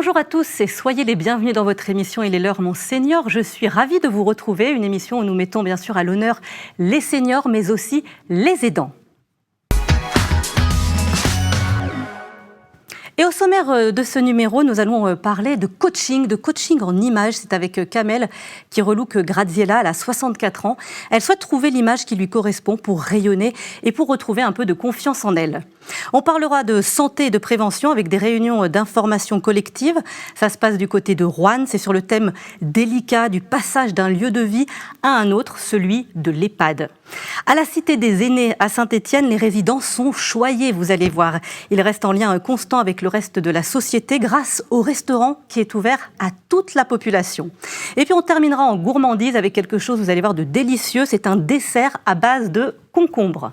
Bonjour à tous et soyez les bienvenus dans votre émission Il est l'heure mon senior. Je suis ravie de vous retrouver, une émission où nous mettons bien sûr à l'honneur les seniors mais aussi les aidants. Et au sommaire de ce numéro, nous allons parler de coaching en images. C'est avec Kamel qui relook Graziella, elle a 64 ans. Elle souhaite trouver l'image qui lui correspond pour rayonner et pour retrouver un peu de confiance en elle. On parlera de santé et de prévention avec des réunions d'information collective. Ça se passe du côté de Roanne. C'est sur le thème délicat du passage d'un lieu de vie à un autre, celui de l'EHPAD. À la Cité des Aînés à Saint-Étienne, les résidents sont choyés, vous allez voir. Ils restent en lien constant avec le reste de la société grâce au restaurant qui est ouvert à toute la population. Et puis on terminera en gourmandise avec quelque chose, vous allez voir, de délicieux. C'est un dessert à base de concombre.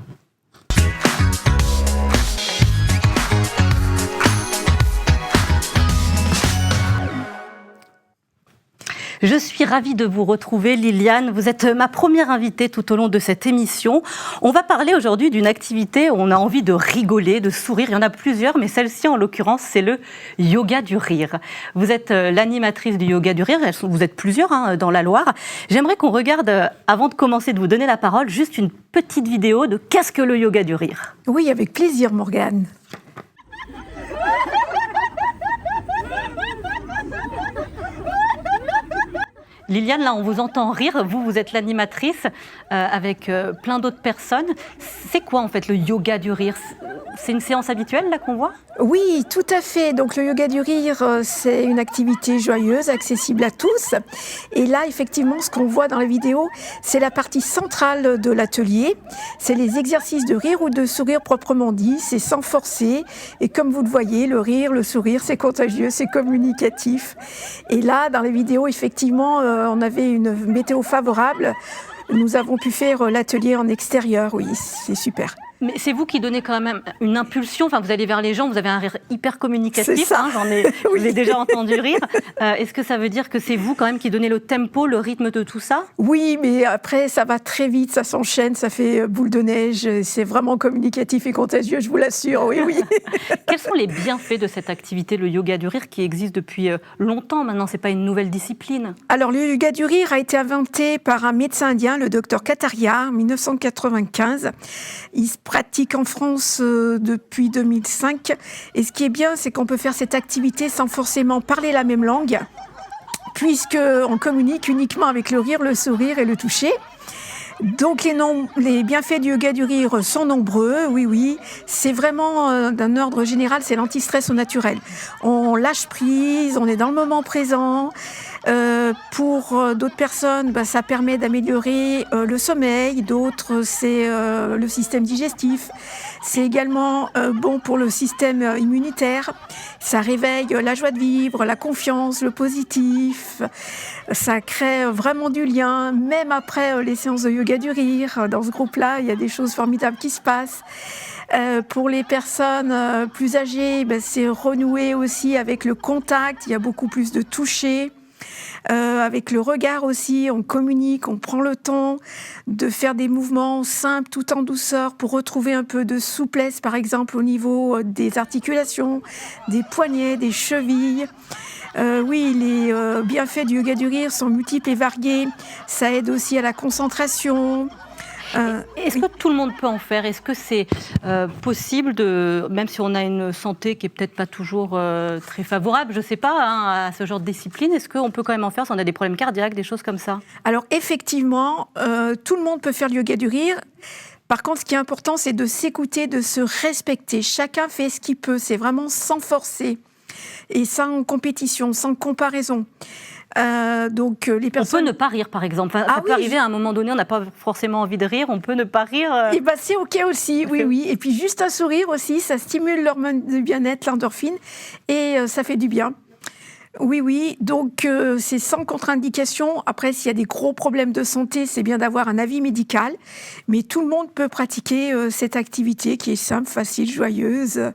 Je suis ravie de vous retrouver, Liliane. Vous êtes ma première invitée tout au long de cette émission. On va parler aujourd'hui d'une activité où on a envie de rigoler, de sourire. Il y en a plusieurs, mais celle-ci, en l'occurrence, c'est le yoga du rire. Vous êtes l'animatrice du yoga du rire. Vous êtes plusieurs dans la Loire. J'aimerais qu'on regarde, avant de commencer de vous donner la parole, juste une petite vidéo de qu'est-ce que le yoga du rire. Oui, avec plaisir, Morgane. Liliane, là, on vous entend rire. Vous êtes l'animatrice avec plein d'autres personnes. C'est quoi, en fait, le yoga du rire? C'est une séance habituelle, là, qu'on voit? Oui, tout à fait. Donc, le yoga du rire, c'est une activité joyeuse, accessible à tous. Et là, effectivement, ce qu'on voit dans la vidéo, c'est la partie centrale de l'atelier. C'est les exercices de rire ou de sourire proprement dit. C'est sans forcer. Et comme vous le voyez, le rire, le sourire, c'est contagieux, c'est communicatif. Et là, dans la vidéo, effectivement, on avait une météo favorable. Nous avons pu faire l'atelier en extérieur. Oui, c'est super. Mais c'est vous qui donnez quand même une impulsion. Enfin, vous allez vers les gens, vous avez un rire hyper communicatif. Oui. Je vous ai déjà entendu rire. Est-ce que ça veut dire que c'est vous quand même qui donnez le tempo, le rythme de tout ça? Oui, mais après, ça va très vite, ça s'enchaîne, ça fait boule de neige. C'est vraiment communicatif et contagieux, je vous l'assure. Oui, oui. Quels sont les bienfaits de cette activité, le yoga du rire, qui existe depuis longtemps maintenant? C'est pas une nouvelle discipline. Alors, le yoga du rire a été inventé par un médecin indien, le docteur Kataria, en 1995. Il se pratique en France depuis 2005. Et ce qui est bien, c'est qu'on peut faire cette activité sans forcément parler la même langue, puisqu'on communique uniquement avec le rire, le sourire et le toucher. Donc les bienfaits du yoga du rire sont nombreux, oui. C'est vraiment d'un ordre général, c'est l'anti-stress au naturel. On lâche prise, on est dans le moment présent. Pour d'autres personnes, ça permet d'améliorer le sommeil. D'autres, c'est le système digestif. C'est également bon pour le système immunitaire. Ça réveille la joie de vivre, la confiance, le positif. Ça crée vraiment du lien, même après les séances de yoga du rire. Dans ce groupe-là, il y a des choses formidables qui se passent. Pour les personnes plus âgées, c'est renouer aussi avec le contact. Il y a beaucoup plus de toucher. Avec le regard aussi, on communique, on prend le temps de faire des mouvements simples tout en douceur pour retrouver un peu de souplesse, par exemple au niveau des articulations, des poignets, des chevilles. Oui, les bienfaits du yoga du rire sont multiples et variés. Ça aide aussi à la concentration. Est-ce que tout le monde peut en faire? Est-ce que c'est possible, même si on a une santé qui n'est peut-être pas toujours très favorable, je ne sais pas, à ce genre de discipline, est-ce qu'on peut quand même en faire si on a des problèmes cardiaques, des choses comme ça? Alors effectivement, tout le monde peut faire le yoga du rire. Par contre, ce qui est important, c'est de s'écouter, de se respecter. Chacun fait ce qu'il peut, c'est vraiment sans forcer et sans compétition, sans comparaison. Donc les personnes... On peut ne pas rire, par exemple. Ça peut arriver à un moment donné, on n'a pas forcément envie de rire, on peut ne pas rire. Et c'est OK aussi, oui. Et puis juste un sourire aussi, ça stimule l'hormone de bien-être, l'endorphine, et ça fait du bien. Oui. Donc c'est sans contre-indication. Après, s'il y a des gros problèmes de santé, c'est bien d'avoir un avis médical. Mais tout le monde peut pratiquer cette activité qui est simple, facile, joyeuse.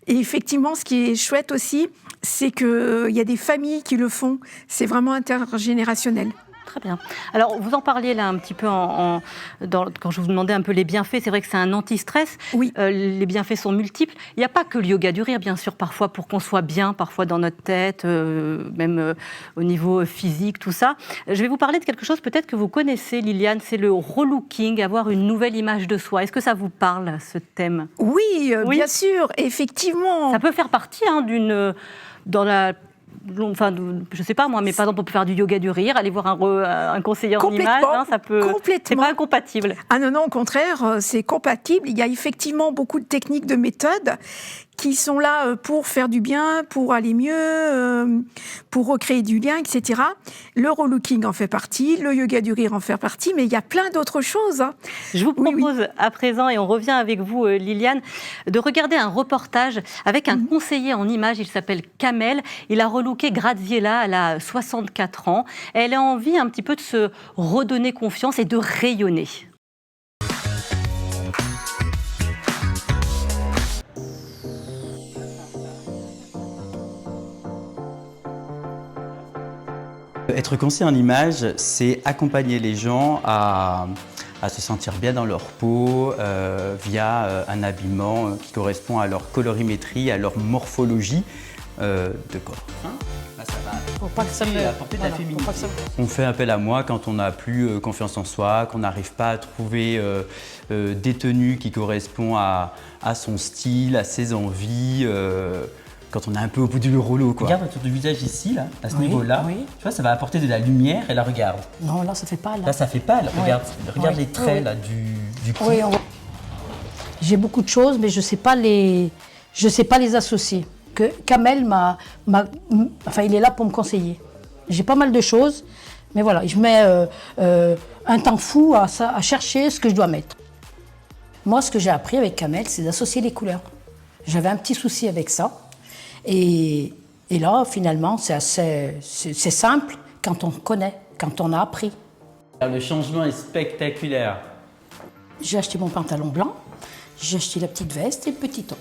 Et effectivement, ce qui est chouette aussi, c'est qu'il y a des familles qui le font. C'est vraiment intergénérationnel. Très bien. Alors, vous en parliez là un petit peu quand je vous demandais un peu les bienfaits. C'est vrai que c'est un anti-stress. Oui. Les bienfaits sont multiples. Il n'y a pas que le yoga du rire, bien sûr, parfois pour qu'on soit bien, parfois dans notre tête, même au niveau physique, tout ça. Je vais vous parler de quelque chose peut-être que vous connaissez, Liliane, c'est le relooking, avoir une nouvelle image de soi. Est-ce que ça vous parle, ce thème? Oui, bien sûr, effectivement. Ça peut faire partie dans la... Enfin, je ne sais pas moi, mais par exemple, on peut faire du yoga du rire, aller voir un conseiller en image, ça peut. Complètement. C'est pas incompatible. Ah non, au contraire, c'est compatible. Il y a effectivement beaucoup de techniques, de méthodes qui sont là pour faire du bien, pour aller mieux, pour recréer du lien, etc. Le relooking en fait partie, le yoga du rire en fait partie, mais il y a plein d'autres choses. Je vous propose à présent, et on revient avec vous, Liliane, de regarder un reportage avec un conseiller en images. Il s'appelle Kamel. Il a relooké Graziella, elle a 64 ans. Elle a envie un petit peu de se redonner confiance et de rayonner. Être conseiller en image, c'est accompagner les gens à se sentir bien dans leur peau via un habillement qui correspond à leur colorimétrie, à leur morphologie de corps. Là, ça va apporter de la féminité. On fait appel à moi quand on n'a plus confiance en soi, qu'on n'arrive pas à trouver des tenues qui correspondent à son style, à ses envies. Quand on est un peu au bout du rouleau, quoi. Regarde autour du visage ici, là, à ce niveau-là. Oui. Tu vois, ça va apporter de la lumière et la regarde. Non, là, ça fait pas. Là, ça fait pas. Regarde les traits là, du cou. Oui, j'ai beaucoup de choses, mais je sais pas les associer. Kamel il est là pour me conseiller. J'ai pas mal de choses, mais voilà, je mets un temps fou à chercher ce que je dois mettre. Moi, ce que j'ai appris avec Kamel, c'est d'associer les couleurs. J'avais un petit souci avec ça. Et là, finalement, c'est simple quand on connaît, quand on a appris. Le changement est spectaculaire. J'ai acheté mon pantalon blanc, j'ai acheté la petite veste et le petit top.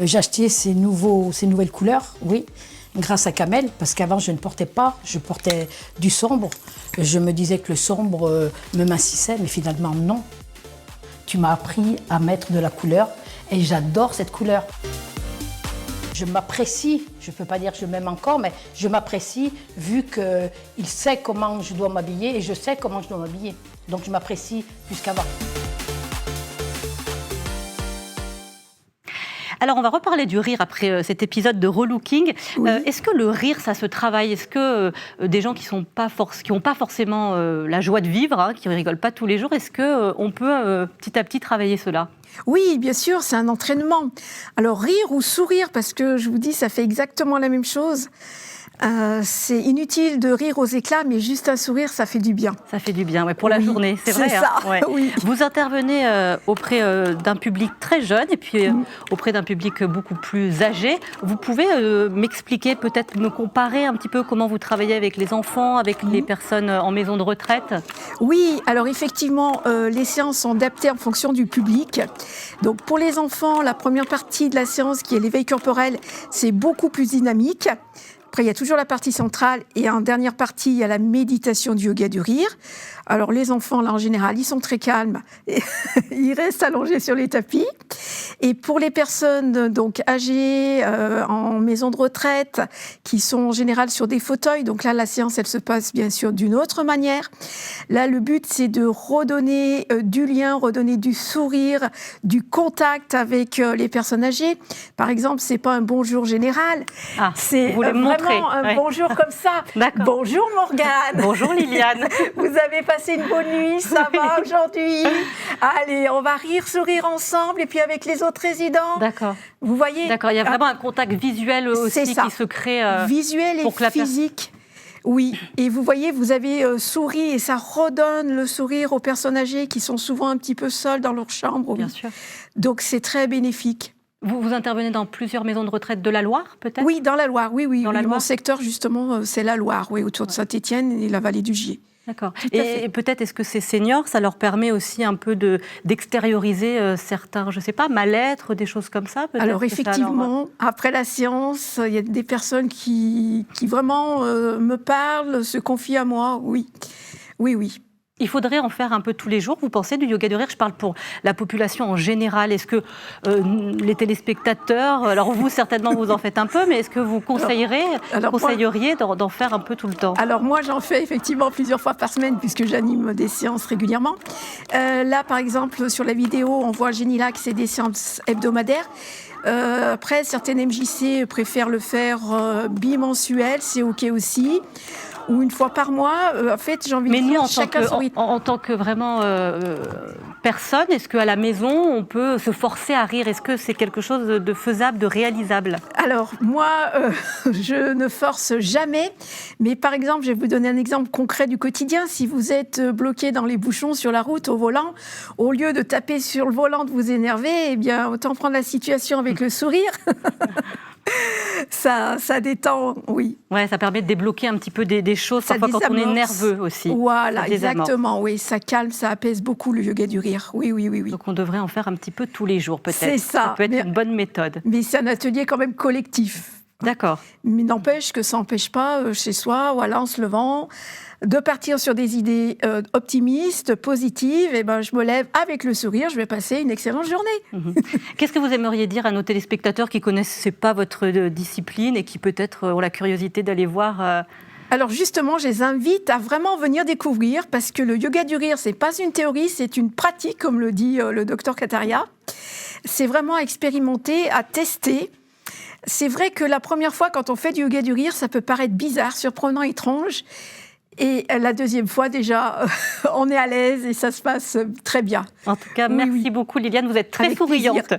J'ai acheté ces nouvelles couleurs, oui, grâce à Kamel, parce qu'avant, je ne portais pas, je portais du sombre. Je me disais que le sombre me mincissait, mais finalement, non. Tu m'as appris à mettre de la couleur et j'adore cette couleur. Je m'apprécie, je ne peux pas dire que je m'aime encore, mais je m'apprécie vu qu'il sait comment je dois m'habiller et je sais comment je dois m'habiller. Donc je m'apprécie plus qu'avant. Alors, on va reparler du rire après cet épisode de relooking. Oui. Est-ce que le rire, ça se travaille? Est-ce que des gens qui n'ont pas forcément la joie de vivre, qui ne rigolent pas tous les jours, est-ce qu'on peut petit à petit travailler cela? Oui, bien sûr, c'est un entraînement. Alors, rire ou sourire, parce que je vous dis, ça fait exactement la même chose. C'est inutile de rire aux éclats, mais juste un sourire, ça fait du bien. Ça fait du bien, ouais, pour la journée, c'est vrai. C'est ça, oui. Vous intervenez auprès d'un public très jeune et puis auprès d'un public beaucoup plus âgé. Vous pouvez m'expliquer, peut-être me comparer un petit peu comment vous travaillez avec les enfants, avec les personnes en maison de retraite? Oui, alors effectivement, les séances sont adaptées en fonction du public. Donc pour les enfants, la première partie de la séance, qui est l'éveil corporel, c'est beaucoup plus dynamique. Après, il y a toujours la partie centrale et en dernière partie, il y a la méditation du yoga du rire. Alors, les enfants, là, en général, ils sont très calmes. Et ils restent allongés sur les tapis. Et pour les personnes donc âgées, en maison de retraite, qui sont en général sur des fauteuils, donc là, la séance, elle se passe bien sûr d'une autre manière. Là, le but, c'est de redonner du lien, redonner du sourire, du contact avec les personnes âgées. Par exemple, c'est pas un bonjour général. C'est vraiment un bonjour comme ça. Bonjour Morgane. Bonjour Liliane. Vous avez passé une bonne nuit, ça va aujourd'hui? Allez, on va rire, sourire ensemble et puis avec les autres résidents. D'accord. Vous voyez? D'accord, il y a vraiment un contact visuel aussi qui se crée. Visuel et physique. Oui, et vous voyez, vous avez souri et ça redonne le sourire aux personnes âgées qui sont souvent un petit peu seules dans leur chambre. Bien sûr. Donc c'est très bénéfique. Vous intervenez dans plusieurs maisons de retraite de la Loire, peut-être? Oui, dans la Loire, oui. Dans la Loire. Mon secteur, justement, c'est la Loire, oui, autour de Saint-Étienne et la vallée du Gier. D'accord. Tout à fait. Et peut-être, est-ce que ces seniors, ça leur permet aussi un peu d'extérioriser certains, je ne sais pas, mal-être, des choses comme ça peut-être Alors que ça effectivement, après la séance, il y a des personnes qui vraiment me parlent, se confient à moi, oui. Oui, oui. Il faudrait en faire un peu tous les jours, vous pensez, du yoga du rire? Je parle pour la population en général. Est-ce que les téléspectateurs, alors vous certainement vous en faites un peu, mais est-ce que vous conseilleriez d'en faire un peu tout le temps? Alors moi, j'en fais effectivement plusieurs fois par semaine puisque j'anime des séances régulièrement. Là, par exemple, sur la vidéo, on voit Génilac, c'est des séances hebdomadaires. Après, certaines MJC préfèrent le faire bimensuel, c'est OK aussi. Ou une fois par mois, en fait, j'ai envie de dire, chacun son rythme. En tant que vraiment personne, est-ce qu'à la maison, on peut se forcer à rire? Est-ce que c'est quelque chose de faisable, de réalisable? Alors, moi, je ne force jamais. Mais par exemple, je vais vous donner un exemple concret du quotidien. Si vous êtes bloqué dans les bouchons sur la route au volant, au lieu de taper sur le volant, de vous énerver, eh bien, autant prendre la situation avec le sourire. Ça détend, oui. Ouais, ça permet de débloquer un petit peu des choses, Ça parfois quand on est désamorce. nerveux aussi. Voilà, Ça désamorce. exactement, oui. Ça calme, ça apaise beaucoup le yoga du rire. Oui, oui, oui, oui. Donc on devrait en faire un petit peu tous les jours peut-être. C'est ça. Ça peut être une bonne méthode. Mais c'est un atelier quand même collectif. D'accord. Mais n'empêche que ça n'empêche pas, chez soi, voilà, en se levant, de partir sur des idées optimistes, positives. Et ben, je me lève avec le sourire, je vais passer une excellente journée. Qu'est-ce que vous aimeriez dire à nos téléspectateurs qui ne connaissent pas votre discipline et qui peut-être ont la curiosité d'aller voir Alors justement, je les invite à vraiment venir découvrir parce que le yoga du rire, c'est pas une théorie, c'est une pratique, comme le dit le docteur Kataria. C'est vraiment à expérimenter, à tester. C'est vrai que la première fois, quand on fait du yoga du rire, ça peut paraître bizarre, surprenant, étrange. Et la deuxième fois, déjà, on est à l'aise et ça se passe très bien. En tout cas, Oui, merci oui. beaucoup Liliane, vous êtes très Avec souriante.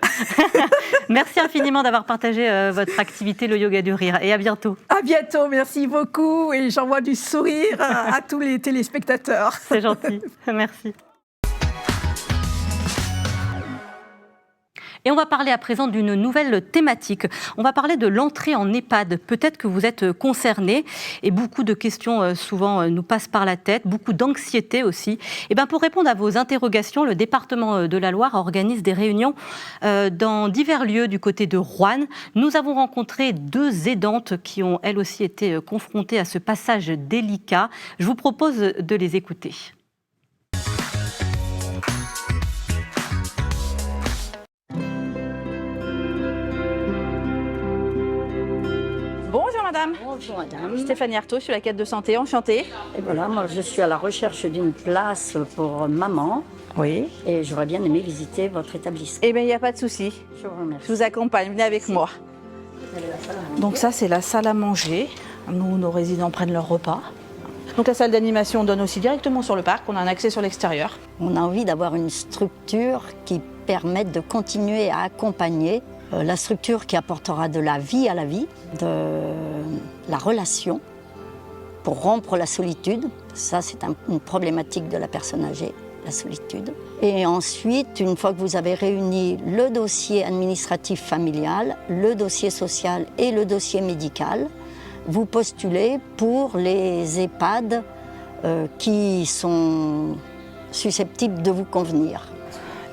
Merci infiniment d'avoir partagé votre activité, le yoga du rire. Et à bientôt. À bientôt, merci beaucoup. Et j'envoie du sourire à tous les téléspectateurs. C'est gentil. Merci. Et on va parler à présent d'une nouvelle thématique. On va parler de l'entrée en EHPAD. Peut-être que vous êtes concernés et beaucoup de questions souvent nous passent par la tête, beaucoup d'anxiété aussi. Et bien pour répondre à vos interrogations, le département de la Loire organise des réunions dans divers lieux du côté de Roanne. Nous avons rencontré 2 aidantes qui ont elles aussi été confrontées à ce passage délicat. Je vous propose de les écouter. Bonjour madame. Bonjour madame. Stéphanie Artaud, je suis la quête de santé, enchantée. Et voilà, moi je suis à la recherche d'une place pour maman Oui. et j'aurais bien aimé visiter votre établissement. Eh bien, il n'y a pas de souci. Je vous remercie. Je vous accompagne, venez avec moi. Donc ça, c'est la salle à manger. Nous, nos résidents prennent leur repas. Donc la salle d'animation donne aussi directement sur le parc. On a un accès sur l'extérieur. On a envie d'avoir une structure qui permette de continuer à accompagner la structure qui apportera de la vie à la vie, de la relation, pour rompre la solitude. Ça, c'est une problématique de la personne âgée, la solitude. Et ensuite, une fois que vous avez réuni le dossier administratif familial, le dossier social et le dossier médical, vous postulez pour les EHPAD qui sont susceptibles de vous convenir.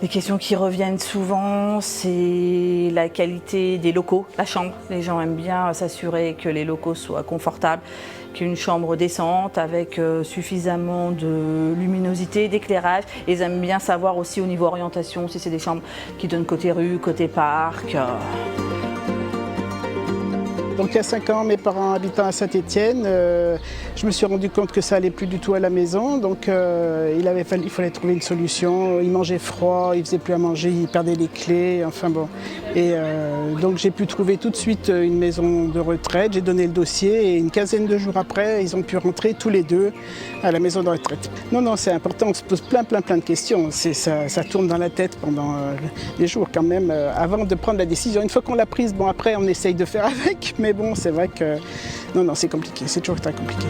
Les questions qui reviennent souvent, c'est la qualité des locaux, la chambre. Les gens aiment bien s'assurer que les locaux soient confortables, qu'une chambre décente avec suffisamment de luminosité, d'éclairage. Ils aiment bien savoir aussi au niveau orientation si c'est des chambres qui donnent côté rue, côté parc. Donc il y a 5 ans, mes parents habitant à Saint-Étienne, je me suis rendu compte que ça allait plus du tout à la maison, donc il fallait trouver une solution. Il mangeait froid, il faisait plus à manger, il perdait les clés, enfin bon. Et donc j'ai pu trouver tout de suite une maison de retraite, j'ai donné le dossier et une quinzaine de jours après, ils ont pu rentrer tous les 2 à la maison de retraite. Non, c'est important, on se pose plein de questions, ça tourne dans la tête pendant des jours quand même, avant de prendre la décision. Une fois qu'on l'a prise, bon après on essaye de faire avec, mais bon, c'est vrai que non, c'est compliqué, c'est toujours très compliqué.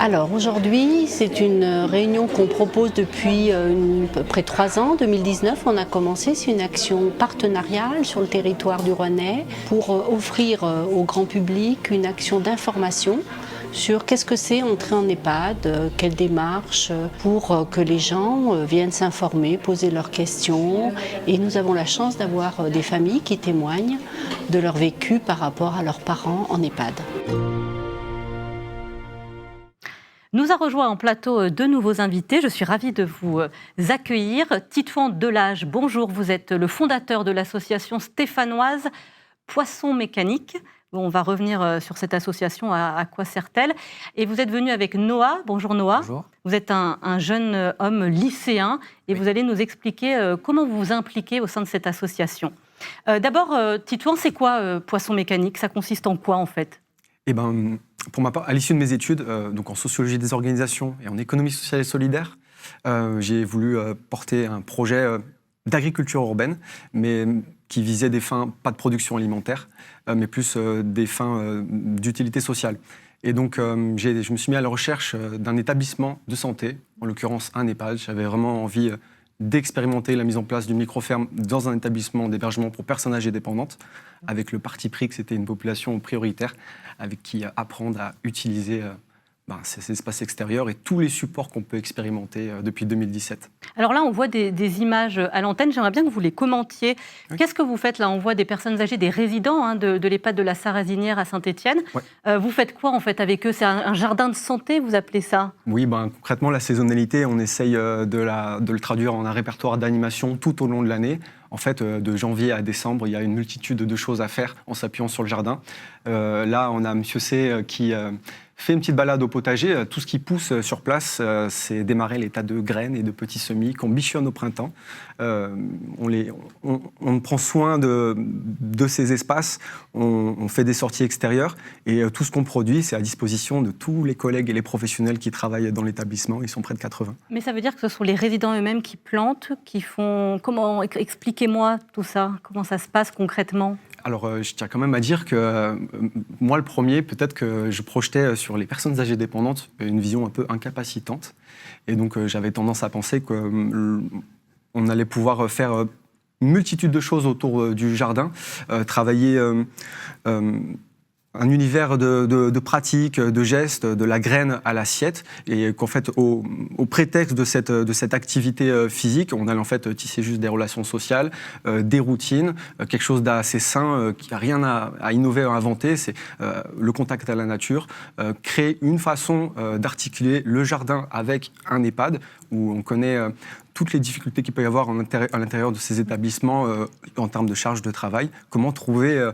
Alors aujourd'hui, c'est une réunion qu'on propose depuis à peu près 3 ans. 2019, on a commencé, c'est une action partenariale sur le territoire du Rouennais pour offrir au grand public une action d'information sur qu'est-ce que c'est entrer en EHPAD, quelle démarche pour que les gens viennent s'informer, poser leurs questions. Et nous avons la chance d'avoir des familles qui témoignent de leur vécu par rapport à leurs parents en EHPAD. Nous a rejoint en plateau deux nouveaux invités. Je suis ravie de vous accueillir. Titouan Delage, bonjour. Vous êtes le fondateur de l'association stéphanoise Poisson Mécanique. On va revenir sur cette association, à quoi sert-elle. Et vous êtes venu avec Noah. Bonjour Noah. Bonjour. Vous êtes un jeune homme lycéen et vous allez nous expliquer comment vous vous impliquez au sein de cette association. D'abord, Titouan, c'est quoi Poisson Mécanique? Ça consiste en quoi en fait? Eh ben, pour ma part, à l'issue de mes études, donc en sociologie des organisations et en économie sociale et solidaire, j'ai voulu porter un projet d'agriculture urbaine, mais qui visait des fins, pas de production alimentaire, mais plus des fins d'utilité sociale. Et donc, je me suis mis à la recherche d'un établissement de santé, en l'occurrence un EHPAD. J'avais vraiment envie d'expérimenter la mise en place d'une microferme dans un établissement d'hébergement pour personnes âgées dépendantes, avec le parti pris que c'était une population prioritaire, avec qui apprendre à utiliser ces espaces extérieurs et tous les supports qu'on peut expérimenter depuis 2017. Alors là, on voit des images à l'antenne. J'aimerais bien que vous les commentiez. Oui. Qu'est-ce que vous faites là? On voit des personnes âgées, des résidents de l'EHPAD de la Sarrazinière à Saint-Étienne. Ouais. Vous faites quoi en fait avec eux? C'est un jardin de santé, vous appelez ça? Oui, concrètement, la saisonnalité, on essaye de le traduire en un répertoire d'animation tout au long de l'année. En fait, de janvier à décembre, il y a une multitude de choses à faire en s'appuyant sur le jardin. Là, on a Monsieur C qui fait une petite balade au potager. Tout ce qui pousse sur place, c'est démarrer les tas de graines et de petits semis qu'on bichonne au printemps. On prend soin de ces espaces, on fait des sorties extérieures et tout ce qu'on produit, c'est à disposition de tous les collègues et les professionnels qui travaillent dans l'établissement. Ils sont près de 80. Mais ça veut dire que ce sont les résidents eux-mêmes qui plantent, qui font... Comment... Expliquez-moi tout ça. Comment ça se passe concrètement? Alors, je tiens quand même à dire que moi, le premier, peut-être que je projetais sur les personnes âgées dépendantes une vision un peu incapacitante. Et donc, j'avais tendance à penser qu'on allait pouvoir faire une multitude de choses autour du jardin, travailler un univers de pratiques, de gestes, de la graine à l'assiette, et qu'en fait, au prétexte de cette activité physique, on allait en fait tisser juste des relations sociales, des routines, quelque chose d'assez sain, qui n'a rien à innover, à inventer, c'est le contact à la nature, créer une façon d'articuler le jardin avec un EHPAD, où on connaît toutes les difficultés qu'il peut y avoir à l'intérieur de ces établissements en termes de charge de travail, comment trouver...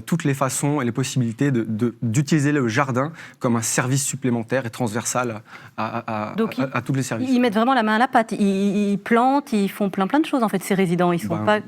toutes les façons et les possibilités d'utiliser le jardin comme un service supplémentaire et transversal à tous les services. Ils mettent vraiment la main à la pâte, ils plantent, ils font plein de choses en fait, ces résidents. Ils sont pas...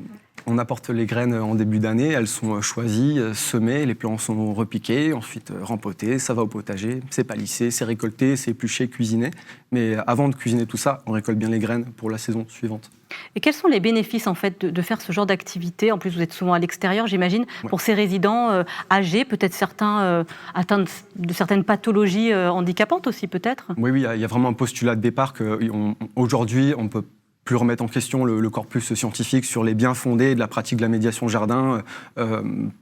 On apporte les graines en début d'année, elles sont choisies, semées, les plants sont repiqués, ensuite rempotés, ça va au potager, c'est palissé, c'est récolté, c'est épluché, cuisiné. Mais avant de cuisiner tout ça, on récolte bien les graines pour la saison suivante. Et quels sont les bénéfices en fait de faire ce genre d'activité? En plus, vous êtes souvent à l'extérieur, j'imagine, pour ces résidents âgés, peut-être certains atteints de certaines pathologies handicapantes aussi, peut-être? Oui, il y a vraiment un postulat de départ qu'aujourd'hui, on peut plus remettre en question le corpus scientifique sur les biens fondés de la pratique de la médiation jardin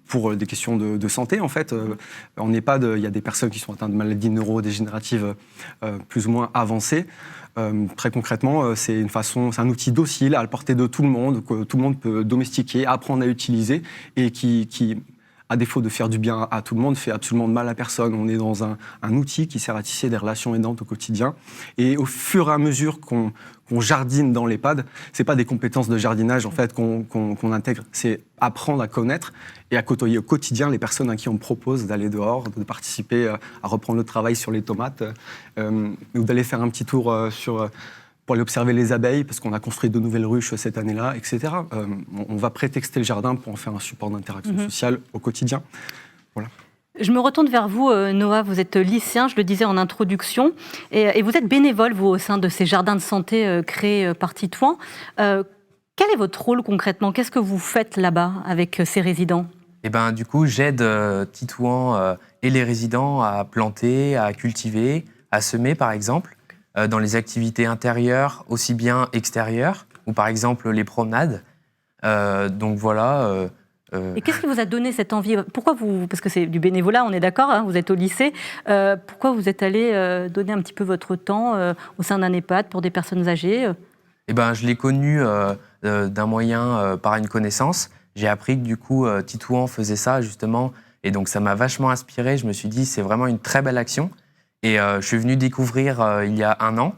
pour des questions de santé, en fait. En EHPAD, il y a des personnes qui sont atteintes de maladies neurodégénératives plus ou moins avancées. Très concrètement, c'est un outil docile à la portée de tout le monde, que tout le monde peut domestiquer, apprendre à utiliser et qui à défaut de faire du bien à tout le monde, fait absolument de mal à personne. On est dans un outil qui sert à tisser des relations aidantes au quotidien. Et au fur et à mesure qu'on jardine dans l'EHPAD, c'est pas des compétences de jardinage en fait qu'on intègre, c'est apprendre à connaître et à côtoyer au quotidien les personnes à qui on propose d'aller dehors, de participer à reprendre le travail sur les tomates, ou d'aller faire un petit tour pour aller observer les abeilles, parce qu'on a construit de nouvelles ruches cette année-là, etc. On va prétexter le jardin pour en faire un support d'interaction sociale au quotidien. Voilà. Je me retourne vers vous, Noah. Vous êtes lycéen, je le disais en introduction, et vous êtes bénévole, vous, au sein de ces jardins de santé créés par Titouan. Quel est votre rôle concrètement? Qu'est-ce que vous faites là-bas avec ces résidents? Du coup, j'aide Titouan et les résidents à planter, à cultiver, à semer, par exemple, dans les activités intérieures, aussi bien extérieures, ou par exemple les promenades. Donc voilà, Et qu'est-ce qui vous a donné cette envie? Pourquoi parce que c'est du bénévolat, on est d'accord, hein, vous êtes au lycée, pourquoi vous êtes allé donner un petit peu votre temps au sein d'un EHPAD pour des personnes âgées? Eh ben, je l'ai connu d'un moyen par une connaissance. J'ai appris que du coup, Titouan faisait ça justement, et donc ça m'a vachement inspiré. Je me suis dit, c'est vraiment une très belle action. Et je suis venu découvrir il y a 1 an.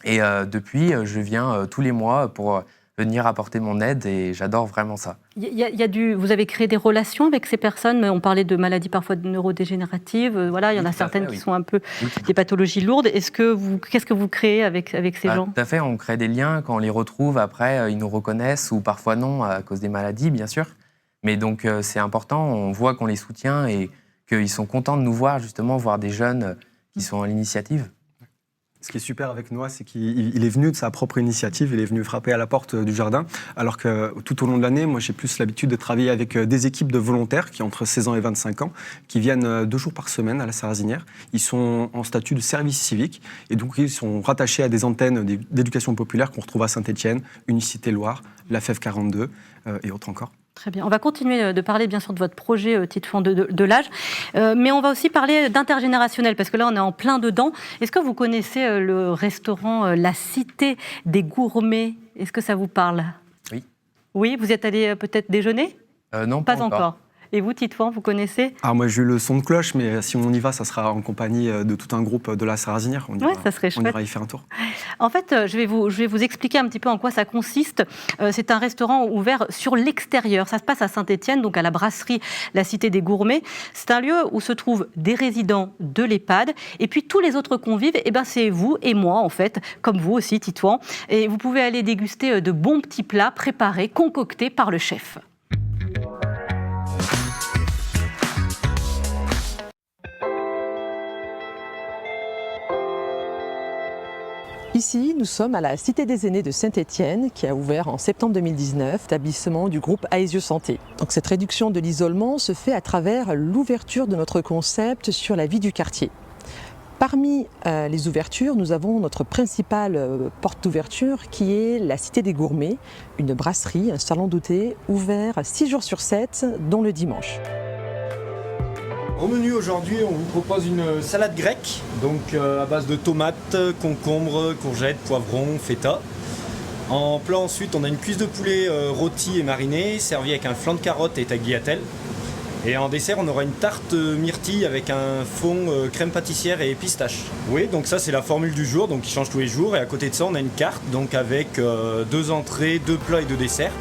Et depuis, je viens tous les mois pour venir apporter mon aide et j'adore vraiment ça. Vous avez créé des relations avec ces personnes, mais on parlait de maladies parfois neurodégénératives, voilà, il y en a certaines qui sont un peu des pathologies lourdes. Qu'est-ce que vous créez avec ces gens? Tout à fait, on crée des liens, quand on les retrouve, après ils nous reconnaissent ou parfois non, à cause des maladies bien sûr. Mais donc c'est important, on voit qu'on les soutient et qu'ils sont contents de nous voir, justement, voir des jeunes qui sont à l'initiative. Ce qui est super avec Noah, c'est qu'il est venu de sa propre initiative, il est venu frapper à la porte du jardin, alors que tout au long de l'année, moi j'ai plus l'habitude de travailler avec des équipes de volontaires qui ont entre 16 ans et 25 ans, qui viennent 2 jours par semaine à la Sarrazinière. Ils sont en statut de service civique et donc ils sont rattachés à des antennes d'éducation populaire qu'on retrouve à Saint-Étienne, Unicité Loire, la FEF 42 et autres encore. Très bien. On va continuer de parler bien sûr de votre projet Titouan de l'âge, mais on va aussi parler d'intergénérationnel parce que là on est en plein dedans. Est-ce que vous connaissez le restaurant La Cité des Gourmets? Est-ce que ça vous parle? Oui. Oui, vous êtes allé peut-être déjeuner? Non, pas encore. Et vous, Titouan, vous connaissez? Alors moi j'ai eu le son de cloche, mais si on y va, ça sera en compagnie de tout un groupe de la Sarrazinière. Ça serait chouette. On ira y faire un tour. En fait, je vais vous expliquer un petit peu en quoi ça consiste. C'est un restaurant ouvert sur l'extérieur. Ça se passe à Saint-Étienne, donc à la brasserie La Cité des Gourmets. C'est un lieu où se trouvent des résidents de l'EHPAD. Et puis tous les autres convives, c'est vous et moi, en fait, comme vous aussi, Titouan. Et vous pouvez aller déguster de bons petits plats préparés, concoctés par le chef. Ici, nous sommes à la Cité des Aînés de Saint-Étienne, qui a ouvert en septembre 2019, établissement du groupe Aesio Santé. Donc, cette réduction de l'isolement se fait à travers l'ouverture de notre concept sur la vie du quartier. Parmi les ouvertures, nous avons notre principale porte d'ouverture qui est la Cité des Gourmets, une brasserie, un salon de thé ouvert 6 jours sur 7, dont le dimanche. Au menu aujourd'hui, on vous propose une salade grecque, donc à base de tomates, concombres, courgettes, poivrons, feta. En plat ensuite, on a une cuisse de poulet rôtie et marinée, servie avec un flan de carottes et tagliatelle. Et en dessert, on aura une tarte myrtille avec un fond crème pâtissière et pistache. Oui, donc ça c'est la formule du jour, donc qui change tous les jours. Et à côté de ça, on a une carte donc avec 2 entrées, 2 plats et 2 desserts.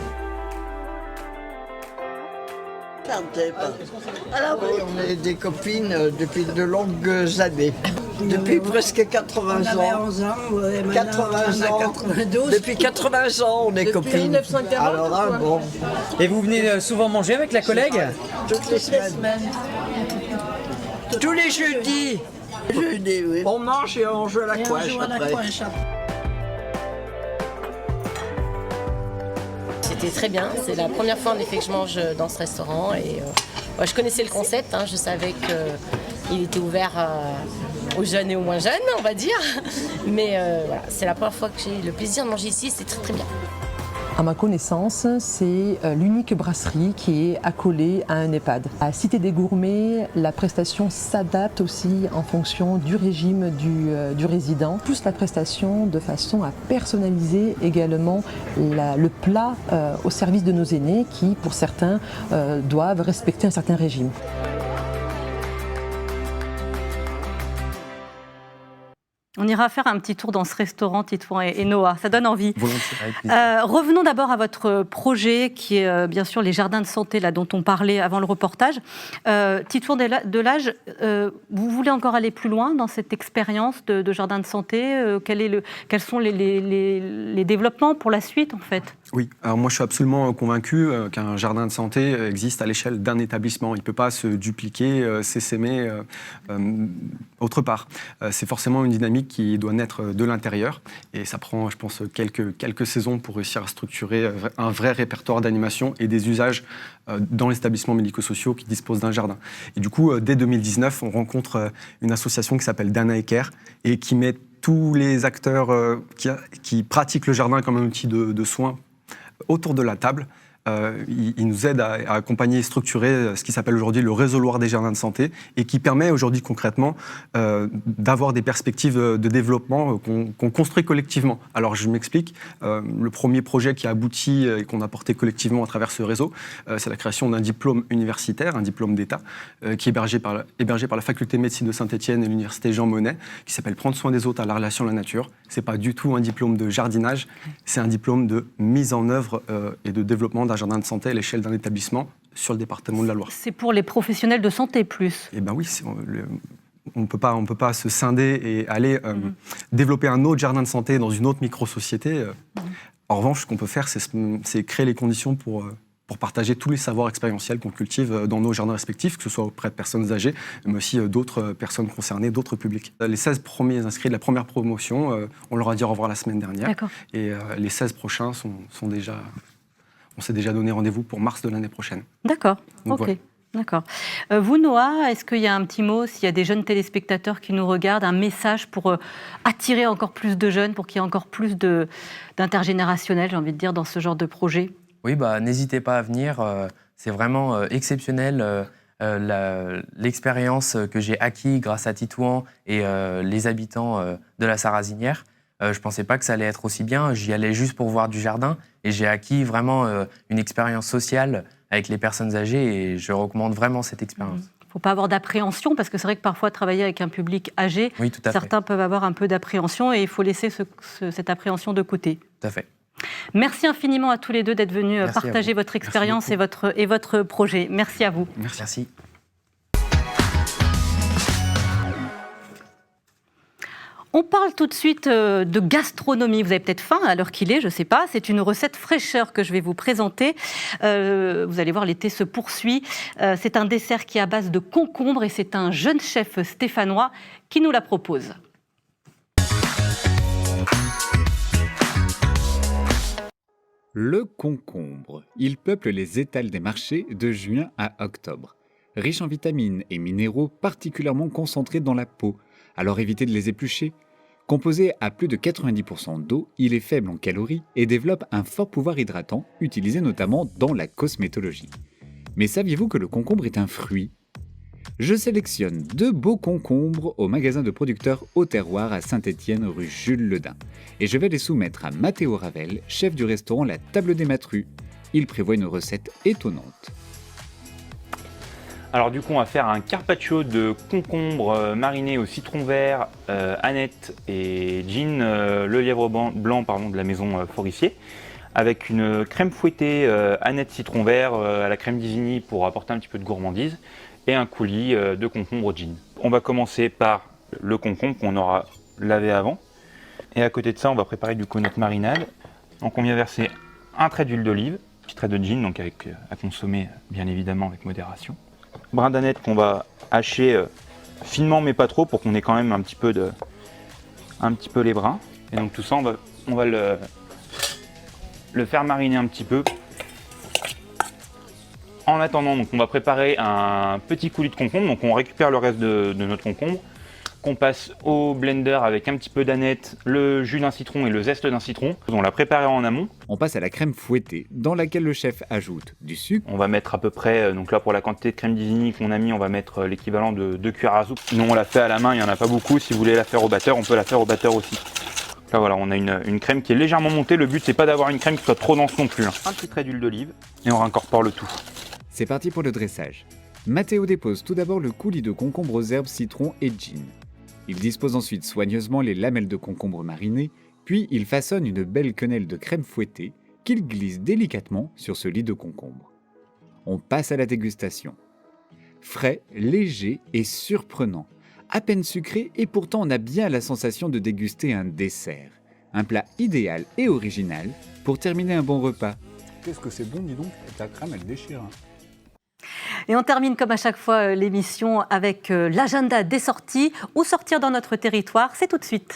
Alors oui, on est des copines depuis de longues années. Depuis presque 80 ans. 11 ans, ouais, 80 ans. 92. Depuis 80 ans, on est copines. 1940. Alors là, bon. Et vous venez souvent manger avec la collègue? Toutes les semaines. Tous les jeudis. Jeudi, oui. On mange et on joue à la couche après. C'était très bien, c'est la première fois en effet que je mange dans ce restaurant et je connaissais le concept, je savais qu'il était ouvert aux jeunes et aux moins jeunes, on va dire, mais voilà, c'est la première fois que j'ai le plaisir de manger ici, c'est très très bien. À ma connaissance, c'est l'unique brasserie qui est accolée à un EHPAD. À Cité des Gourmets, la prestation s'adapte aussi en fonction du régime du résident, plus la prestation de façon à personnaliser également le plat au service de nos aînés qui, pour certains, doivent respecter un certain régime. On ira faire un petit tour dans ce restaurant, Titouan et Noah, ça donne envie. Volontiers. Revenons d'abord à votre projet qui est bien sûr les jardins de santé là, dont on parlait avant le reportage. Titouan de l'âge, vous voulez encore aller plus loin dans cette expérience de jardin de santé? Quels sont les développements pour la suite en fait? Oui, alors moi je suis absolument convaincu qu'un jardin de santé existe à l'échelle d'un établissement. Il ne peut pas se dupliquer, s'essaimer autre part. C'est forcément une dynamique qui doit naître de l'intérieur et ça prend, je pense, quelques saisons pour réussir à structurer un vrai répertoire d'animation et des usages dans les établissements médico-sociaux qui disposent d'un jardin. Et du coup, dès 2019, on rencontre une association qui s'appelle Dana Care et qui met tous les acteurs qui pratiquent le jardin comme un outil de soins autour de la table il nous aide à accompagner et structurer ce qui s'appelle aujourd'hui le réseau Loire des jardins de santé et qui permet aujourd'hui concrètement d'avoir des perspectives de développement qu'on construit collectivement. Alors je m'explique, le premier projet qui a abouti et qu'on a porté collectivement à travers ce réseau, c'est la création d'un diplôme universitaire, un diplôme d'État, qui est hébergé par la faculté de médecine de Saint-Étienne et l'université Jean Monnet, qui s'appelle Prendre soin des autres à la relation à la nature. C'est pas du tout un diplôme de jardinage, c'est un diplôme de mise en œuvre et de développement d'un jardin de santé à l'échelle d'un établissement sur le département de la Loire. C'est pour les professionnels de santé plus. Eh bien oui, on ne peut pas se scinder et aller développer un autre jardin de santé dans une autre micro-société. En revanche, ce qu'on peut faire, c'est créer les conditions pour partager tous les savoirs expérientiels qu'on cultive dans nos jardins respectifs, que ce soit auprès de personnes âgées, mais aussi d'autres personnes concernées, d'autres publics. Les 16 premiers inscrits de la première promotion, on leur a dit au revoir la semaine dernière. Et les 16 prochains on s'est déjà donné rendez-vous pour mars de l'année prochaine. D'accord, donc, ok. voilà. D'accord. Vous, Noah, est-ce qu'il y a un petit mot, s'il y a des jeunes téléspectateurs qui nous regardent, un message pour attirer encore plus de jeunes, pour qu'il y ait encore plus d'intergénérationnel, j'ai envie de dire, dans ce genre de projet ? Oui, n'hésitez pas à venir. C'est vraiment exceptionnel l'expérience que j'ai acquise grâce à Titouan et les habitants de la Sarrazinière. Je ne pensais pas que ça allait être aussi bien. J'y allais juste pour voir du jardin et j'ai acquis vraiment une expérience sociale avec les personnes cette et je recommande vraiment cette expérience. Il ne faut pas avoir d'appréhension parce que c'est vrai que parfois travailler avec un public âgé, certains peuvent avoir un peu d'appréhension et il faut laisser cette appréhension de côté. Tout à fait. Merci infiniment à tous les deux d'être venus partager votre expérience et votre projet. Merci à vous. Merci. On parle tout de suite de gastronomie. Vous avez peut-être faim à l'heure qu'il est, je ne sais pas. C'est une recette fraîcheur que je vais vous présenter. Vous allez voir, l'été se poursuit. C'est un dessert qui est à base de concombre et c'est un jeune chef stéphanois qui nous la propose. Le concombre. Il peuple les étals des marchés de juin à octobre. Riche en vitamines et minéraux particulièrement concentrés dans la peau, alors évitez de les éplucher. Composé à plus de 90% d'eau, il est faible en calories et développe un fort pouvoir hydratant, utilisé notamment dans la cosmétologie. Mais saviez-vous que le concombre est un fruit ? Je sélectionne 2 beaux concombres au magasin de producteurs Au Terroir à Saint-Étienne, rue Jules Ledin. Et je vais les soumettre à Mathéo Ravel, chef du restaurant La Table des Matrues. Il prévoit une recette étonnante. Alors du coup, on va faire un carpaccio de concombre mariné au citron vert, aneth et gin, le lièvre blanc de la maison Forissier, avec une crème fouettée aneth citron vert à la crème d'Isigny pour apporter un petit peu de gourmandise et un coulis de concombre au gin. On va commencer par le concombre qu'on aura lavé avant. Et à côté de ça, on va préparer du connaître marinade. Donc on vient verser un trait d'huile d'olive, un petit trait de gin, donc à consommer bien évidemment avec modération. Brin d'aneth qu'on va hacher finement mais pas trop pour qu'on ait quand même un petit peu les brins. Et donc tout ça on va le faire mariner un petit peu. En attendant, donc, on va préparer un petit coulis de concombre. Donc on récupère le reste de notre concombre, qu'on passe au blender avec un petit peu d'aneth, le jus d'un citron et le zeste d'un citron. On l'a préparé en amont. On passe à la crème fouettée, dans laquelle le chef ajoute du sucre. On va mettre à peu près, donc là pour la quantité de crème d'Isigny qu'on a mis, on va mettre l'équivalent de 2 cuillères à soupe. Nous on l'a fait à la main, il n'y en a pas beaucoup. Si vous voulez la faire au batteur, on peut la faire au batteur aussi. Là voilà, on a une crème qui est légèrement montée. Le but c'est pas d'avoir une crème qui soit trop dense non plus. Un petit trait d'huile d'olive et on incorpore le tout. C'est parti pour le dressage. Mathéo dépose tout d'abord le coulis de concombre aux herbes, citron et gin. Il dispose ensuite soigneusement les lamelles de concombre marinées, puis il façonne une belle quenelle de crème fouettée qu'il glisse délicatement sur ce lit de concombre. On passe à la dégustation. Frais, léger et surprenant. À peine sucré et pourtant on a bien la sensation de déguster un dessert. Un plat idéal et original pour terminer un bon repas. Qu'est-ce que c'est bon, dis donc, ta crème elle déchire. Et on termine comme à chaque fois l'émission avec l'agenda des sorties. Où sortir dans notre territoire, c'est tout de suite.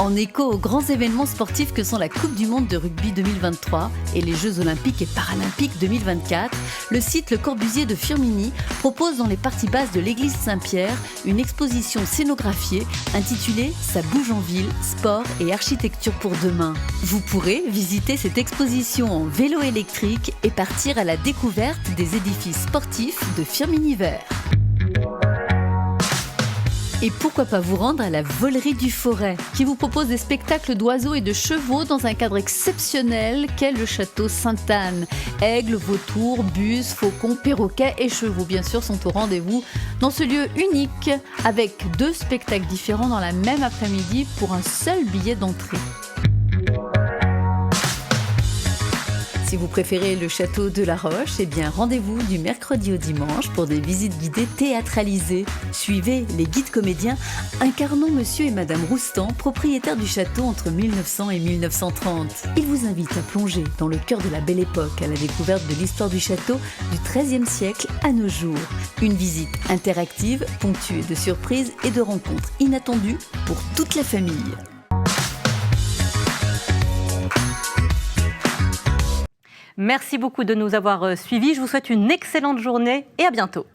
En écho aux grands événements sportifs que sont la Coupe du Monde de rugby 2023 et les Jeux Olympiques et Paralympiques 2024, le site Le Corbusier de Firminy propose dans les parties basses de l'église Saint-Pierre une exposition scénographiée intitulée « Ça bouge en ville, sport et architecture pour demain ». Vous pourrez visiter cette exposition en vélo électrique et partir à la découverte des édifices sportifs de Firminy Vert. Et pourquoi pas vous rendre à la Volerie du Forêt, qui vous propose des spectacles d'oiseaux et de chevaux dans un cadre exceptionnel qu'est le château Sainte-Anne. Aigles, vautours, bus, faucons, perroquets et chevaux, bien sûr, sont au rendez-vous dans ce lieu unique, avec 2 spectacles différents dans la même après-midi pour un seul billet d'entrée. Si vous préférez le château de la Roche, eh bien rendez-vous du mercredi au dimanche pour des visites guidées théâtralisées. Suivez les guides comédiens incarnant Monsieur et Madame Roustan, propriétaires du château entre 1900 et 1930. Ils vous invitent à plonger dans le cœur de la Belle Époque à la découverte de l'histoire du château du XIIIe siècle à nos jours. Une visite interactive, ponctuée de surprises et de rencontres inattendues pour toute la famille. Merci beaucoup de nous avoir suivis. Je vous souhaite une excellente journée et à bientôt.